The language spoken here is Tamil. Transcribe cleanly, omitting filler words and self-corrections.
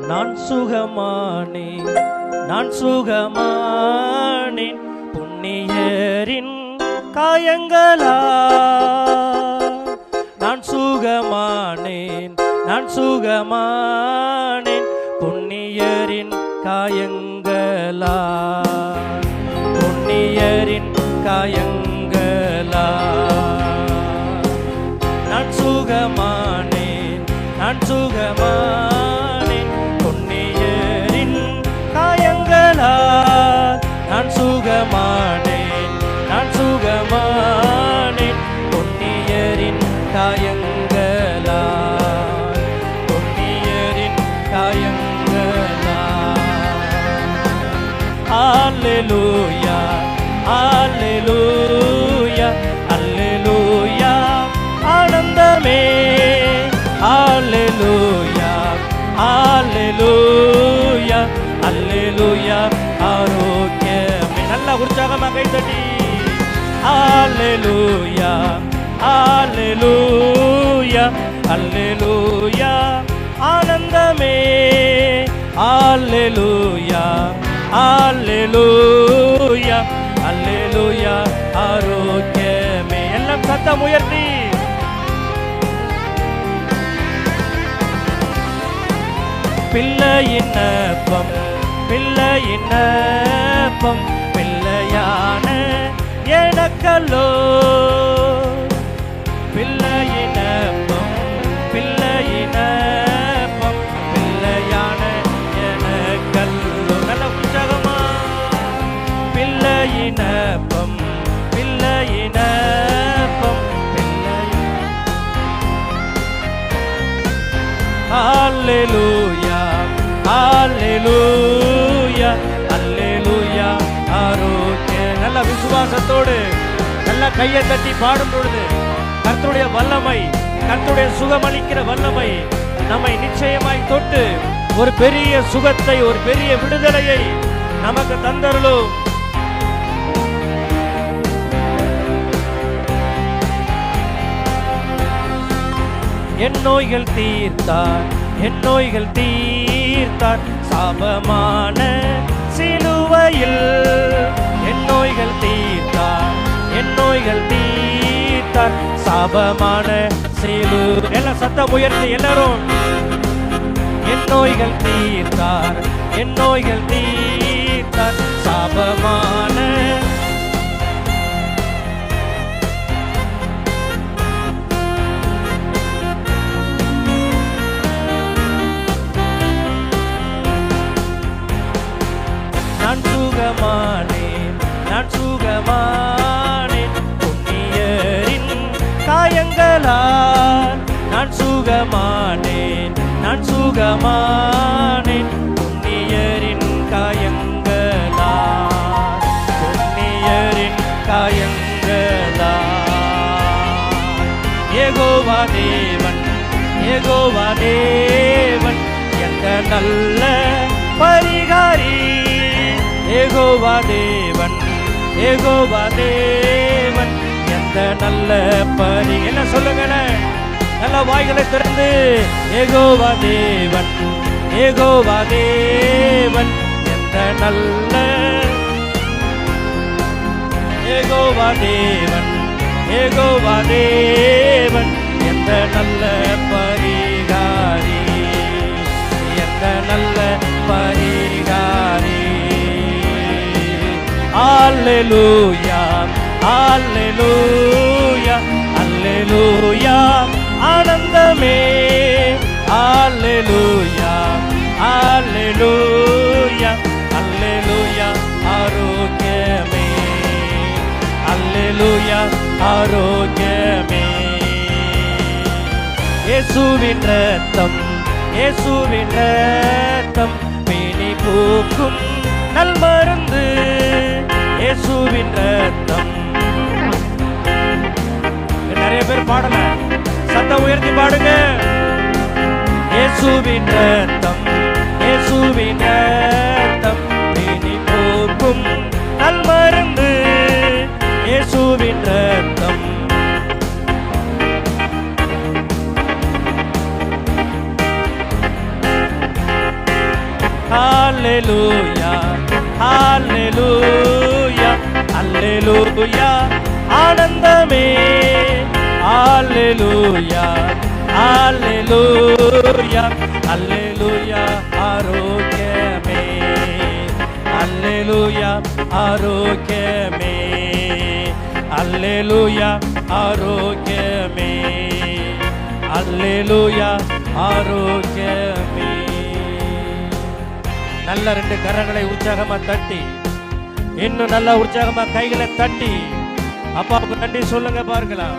நான் சுகமானேன், நான் சுகமானேன் புண்ணியரின் காயங்களா. நான் சுகமானேன், நான் சுகமானேன் புண்ணியரின் காயங்களா, புண்ணியரின் காயங்களா. நான் சுகமானேன், நான் சுகமானேன் புண்ணியரின் காயங்களா. நான் சுகமானேன், நான் சுகமானேன் புண்ணியரின் காயங்களா, புண்ணியரின் காயங்களா. அல்லேலூயா, அல்லேலூயா, அல்லேலூயா ஆனந்தமே. அல்லேலூயா, அல்லேலூயா, அல்லேலூயா ஆரோக்கியமே. நல்லா உற்சாகமாக கை தட்டி அல்லேலூயா, அல்லேலூயா, அல்லேலூயா ஆனந்தமே. அல்லேலூயா, அல்லேலூயா, அல்லேலூயா ஆரோக்கியமே. எல்லாம் சத்தம் உயர்த்தி பிள்ளையின் அப்பம், பிள்ளையின் அப்பம் பிள்ளையான எனக்கல்லோ. பிள்ளையின் அப்பம், பிள்ளையின் அப்பம் பிள்ளையான எனக்கல்லோ. நல்ல உற்சாகமா பிள்ளையின் அப்பம், பிள்ளையின் அப்பம் பிள்ளையின். அல்லேலூயா, அல்லேலூயா, அல்லேலூயா ஆரோக்கிய. நல்ல விசுவாசத்தோடு நல்ல கையை தட்டி பாடும் பொழுது கர்த்தருடைய வல்லமை, கர்த்தருடைய சுகமளிக்கிற வல்லமை நம்மை நிச்சயமாய் தொட்டு ஒரு பெரிய சுகத்தை, ஒரு பெரிய விடுதலையை நமக்கு தந்தருளும். என் நோய்கள் தீர்த்தார், என் நோய்கள் தீர்த்தார் சாபமான சிலுவையில். என் நோய்கள் தீர்த்தார், என் நோய்கள் தீர்த்தார் சாபமான சிலு. எல்லாம் சத்தம் உயர்த்தி எல்லாரும் என் நோய்கள் தீர்த்தார், என் நோய்கள் தீர்த்தார் சாபமான. நான் சுகமானேன், நான் சுகமானேன் புண்ணியரின் காயங்களால். நான் சுகமானேன், நான் சுகமானேன் புண்ணியரின் காயங்களால், புண்ணியரின் காயங்களால். யெகோவா தேவன், யெகோவா தேவன் எந்த நல்ல பரிகாரி. யெகோவா தேவன், யெகோவா தேவன் எந்த நல்ல பரி. என்ன சொல்லுங்களேன் நல்ல வாய்களை திறந்து. யெகோவா தேவன், யெகோவா தேவன் எந்த நல்ல. யெகோவா தேவன், யெகோவா தேவன் எந்த நல்ல பரிகாரி, எந்த நல்ல பரிகாரி. அல்லேலூயா, அல்லேலூயா, அல்லேலூயா ஆனந்தமே. அல்லேலூயா, அல்லேலூயா, அல்லேலூயா ஆரோக்கியமே. அல்லேலூயா ஆரோக்கியமே. இயேசுவின் இரத்தம், இயேசுவின் இரத்தம் பிணி போக்கும் நல்மருந்து. இயேசுவின் இரத்தம். நிறைய பேர் பாடல, சத்தம் உயர்த்தி பாடுங்க. இயேசுவின் இரத்தம், இயேசுவின் இரத்தம் பிணி போக்கும் நல்மருந்து. இயேசுவின் இரத்தம். ஹalleluya ஹalleluya ஹalleluya ஆனந்தமே ஹalleluya ஹalleluya ஹalleluya ஆரோக்கியமே ஹalleluya ஆரோக்கியமே ஹalleluya ஆரோக்கியமே ஹalleluya ஆரோக்கியமே. நல்ல ரெண்டு கரங்களை உற்சாகமா தட்டி, இன்னும் நல்ல உற்சாகமா கைகளை தட்டி அப்பாவுக்கு நன்றி சொல்லுங்க பார்க்கலாம்.